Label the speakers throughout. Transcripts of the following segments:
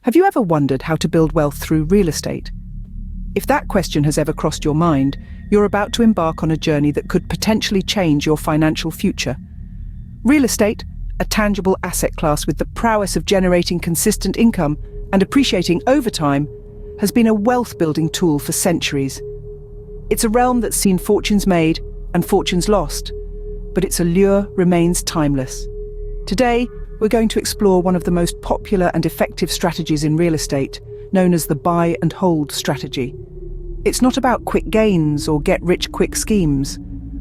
Speaker 1: Have you ever wondered how to build wealth through real estate? If that question has ever crossed your mind, you're about to embark on a journey that could potentially change your financial future. Real estate, a tangible asset class with the prowess of generating consistent income and appreciating over time, has been a wealth-building tool for centuries. It's a realm that's seen fortunes made and fortunes lost, but its allure remains timeless. Today, we're going to explore one of the most popular and effective strategies in real estate, known as the buy and hold strategy. It's not about quick gains or get-rich-quick schemes.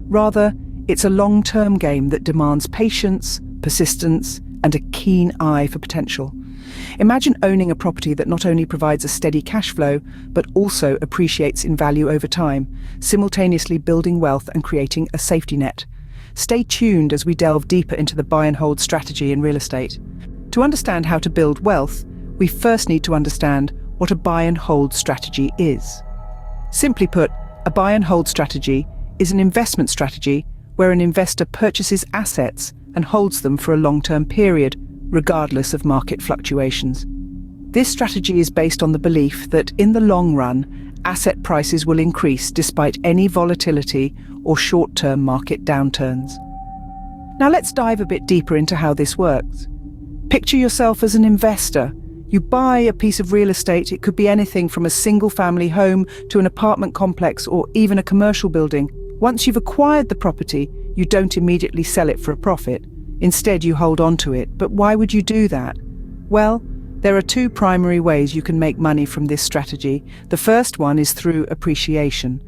Speaker 1: Rather, it's a long-term game that demands patience, persistence, and a keen eye for potential. Imagine owning a property that not only provides a steady cash flow, but also appreciates in value over time, simultaneously building wealth and creating a safety net. Stay tuned as we delve deeper into the buy and hold strategy in real estate. To understand how to build wealth, we first need to understand what a buy and hold strategy is. Simply put, a buy and hold strategy is an investment strategy where an investor purchases assets and holds them for a long-term period, regardless of market fluctuations. This strategy is based on the belief that, in the long run, asset prices will increase despite any volatility or short-term market downturns. Now let's dive a bit deeper into how this works. Picture yourself as an investor. You buy a piece of real estate. It could be anything from a single-family home to an apartment complex or even a commercial building. Once you've acquired the property, you don't immediately sell it for a profit. Instead, you hold on to it. But why would you do that? Well, there are two primary ways you can make money from this strategy. The first one is through appreciation.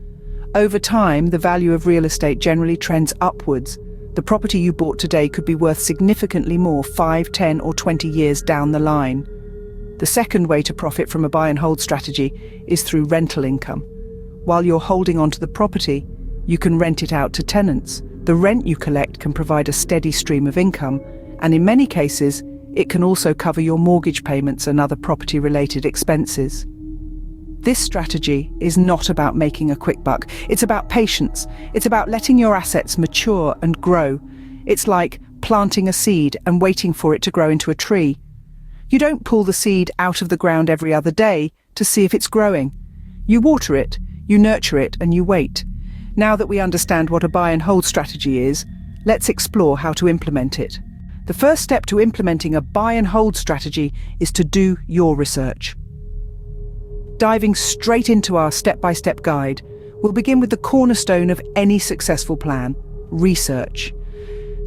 Speaker 1: Over time, the value of real estate generally trends upwards. The property you bought today could be worth significantly more 5, 10, or 20 years down the line. The second way to profit from a buy and hold strategy is through rental income. While you're holding onto the property, you can rent it out to tenants. The rent you collect can provide a steady stream of income, and in many cases, it can also cover your mortgage payments and other property-related expenses. This strategy is not about making a quick buck. It's about patience. It's about letting your assets mature and grow. It's like planting a seed and waiting for it to grow into a tree. You don't pull the seed out of the ground every other day to see if it's growing. You water it, you nurture it, and you wait. Now that we understand what a buy and hold strategy is, let's explore how to implement it. The first step to implementing a buy and hold strategy is to do your research. Diving straight into our step-by-step guide, we'll begin with the cornerstone of any successful plan: research.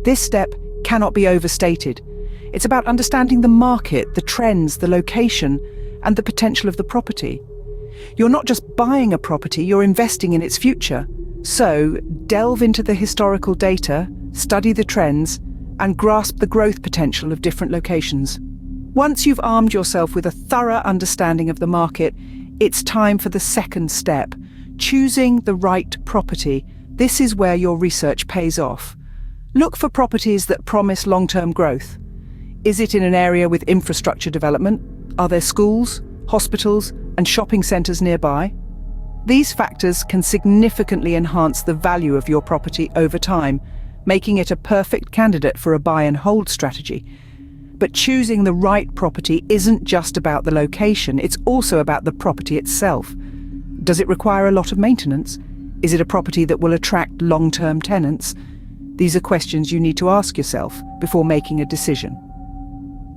Speaker 1: This step cannot be overstated. It's about understanding the market, the trends, the location, and the potential of the property. You're not just buying a property, you're investing in its future. So, delve into the historical data, study the trends, and grasp the growth potential of different locations. Once you've armed yourself with a thorough understanding of the market, it's time for the second step: choosing the right property. This is where your research pays off. Look for properties that promise long-term growth. Is it in an area with infrastructure development? Are there schools, hospitals, and shopping centres nearby? These factors can significantly enhance the value of your property over time, making it a perfect candidate for a buy and hold strategy. But choosing the right property isn't just about the location, it's also about the property itself. Does it require a lot of maintenance? Is it a property that will attract long-term tenants? These are questions you need to ask yourself before making a decision.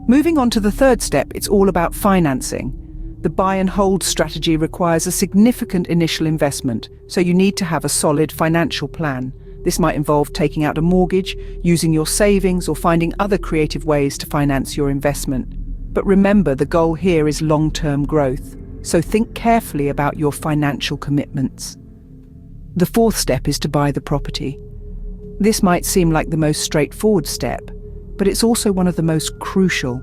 Speaker 1: Moving on to the third step, it's all about financing. The buy and hold strategy requires a significant initial investment, so you need to have a solid financial plan. This might involve taking out a mortgage, using your savings, or finding other creative ways to finance your investment. But remember, the goal here is long-term growth, so think carefully about your financial commitments. The fourth step is to buy the property. This might seem like the most straightforward step, but it's also one of the most crucial.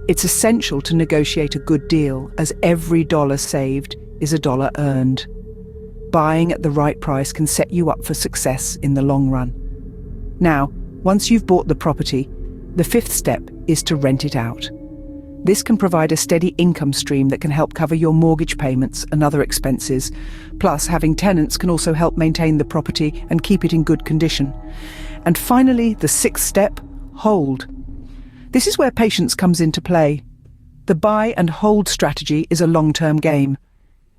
Speaker 1: It's essential to negotiate a good deal, as every dollar saved is a dollar earned. Buying at the right price can set you up for success in the long run. Now, once you've bought the property, the fifth step is to rent it out. This can provide a steady income stream that can help cover your mortgage payments and other expenses. Plus, having tenants can also help maintain the property and keep it in good condition. And finally, the sixth step: hold. This is where patience comes into play. The buy and hold strategy is a long-term game.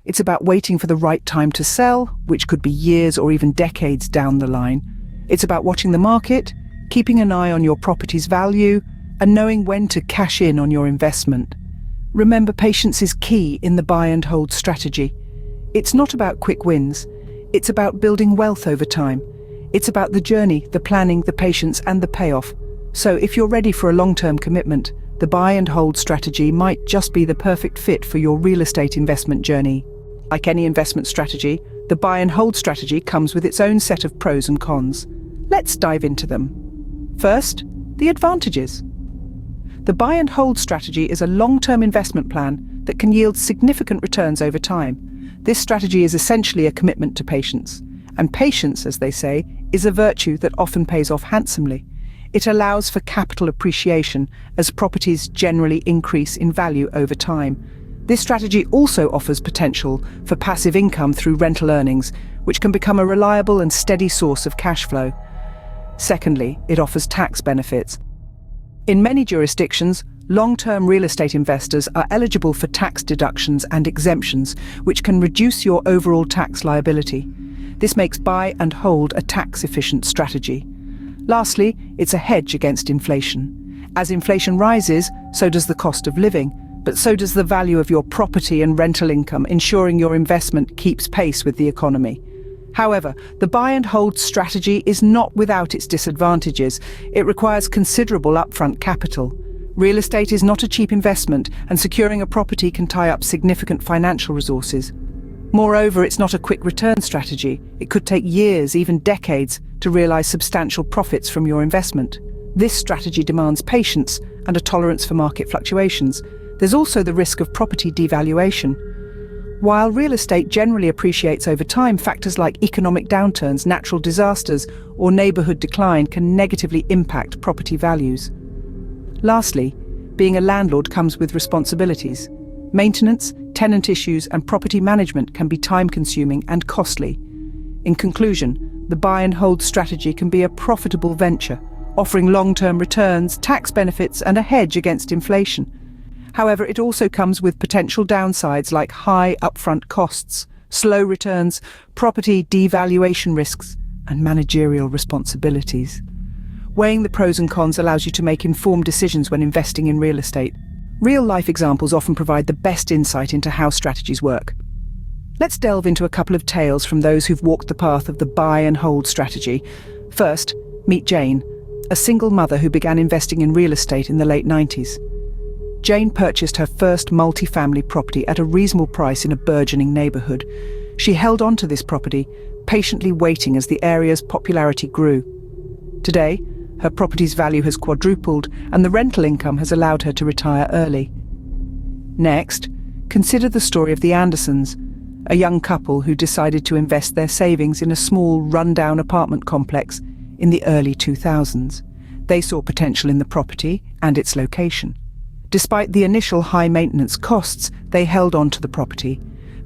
Speaker 1: It's about waiting for the right time to sell, which could be years or even decades down the line. It's about watching the market, keeping an eye on your property's value, and knowing when to cash in on your investment. Remember, patience is key in the buy and hold strategy. It's not about quick wins. It's about building wealth over time. It's about the journey, the planning, the patience, and the payoff. So if you're ready for a long-term commitment, the buy and hold strategy might just be the perfect fit for your real estate investment journey. Like any investment strategy, the buy and hold strategy comes with its own set of pros and cons. Let's dive into them. First, the advantages. The buy and hold strategy is a long-term investment plan that can yield significant returns over time. This strategy is essentially a commitment to patience. And patience, as they say, is a virtue that often pays off handsomely. It allows for capital appreciation as properties generally increase in value over time. This strategy also offers potential for passive income through rental earnings, which can become a reliable and steady source of cash flow. Secondly, it offers tax benefits. In many jurisdictions, long-term real estate investors are eligible for tax deductions and exemptions, which can reduce your overall tax liability. This makes buy and hold a tax-efficient strategy. Lastly, it's a hedge against inflation. As inflation rises, so does the cost of living, but so does the value of your property and rental income, ensuring your investment keeps pace with the economy. However, the buy and hold strategy is not without its disadvantages. It requires considerable upfront capital. Real estate is not a cheap investment, and securing a property can tie up significant financial resources. Moreover, it's not a quick return strategy. It could take years, even decades, to realize substantial profits from your investment. This strategy demands patience and a tolerance for market fluctuations. There's also the risk of property devaluation. While real estate generally appreciates over time, factors like economic downturns, natural disasters, or neighborhood decline can negatively impact property values. Lastly, being a landlord comes with responsibilities. Maintenance, tenant issues, and property management can be time-consuming and costly. In conclusion, the buy and hold strategy can be a profitable venture, offering long-term returns, tax benefits, and a hedge against inflation. However, it also comes with potential downsides like high upfront costs, slow returns, property devaluation risks, and managerial responsibilities. Weighing the pros and cons allows you to make informed decisions when investing in real estate. Real-life examples often provide the best insight into how strategies work. Let's delve into a couple of tales from those who've walked the path of the buy and hold strategy. First, meet Jane, a single mother who began investing in real estate in the late 90s. Jane purchased her first multi-family property at a reasonable price in a burgeoning neighborhood. She held on to this property, patiently waiting as the area's popularity grew. Today, her property's value has quadrupled, and the rental income has allowed her to retire early. Next, consider the story of the Andersons, a young couple who decided to invest their savings in a small, run-down apartment complex in the early 2000s. They saw potential in the property and its location. Despite the initial high-maintenance costs, they held on to the property,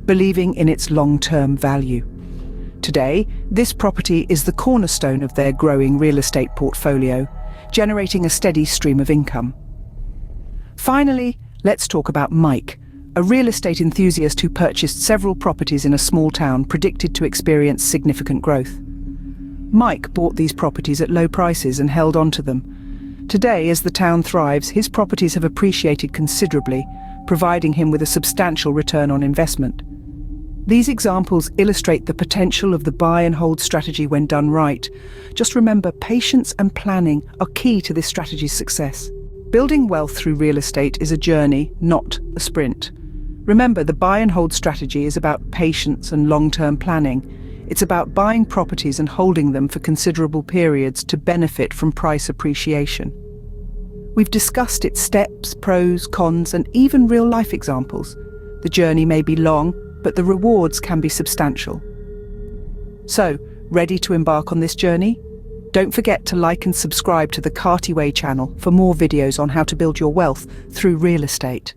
Speaker 1: believing in its long-term value. Today, this property is the cornerstone of their growing real estate portfolio, generating a steady stream of income. Finally, let's talk about Mike, a real estate enthusiast who purchased several properties in a small town predicted to experience significant growth. Mike bought these properties at low prices and held on to them. Today, as the town thrives, his properties have appreciated considerably, providing him with a substantial return on investment. These examples illustrate the potential of the buy and hold strategy when done right. Just remember, patience and planning are key to this strategy's success. Building wealth through real estate is a journey, not a sprint. Remember, the buy and hold strategy is about patience and long-term planning. It's about buying properties and holding them for considerable periods to benefit from price appreciation. We've discussed its steps, pros, cons, and even real-life examples. The journey may be long, but the rewards can be substantial. So, ready to embark on this journey? Don't forget to like and subscribe to the Carty Way channel for more videos on how to build your wealth through real estate.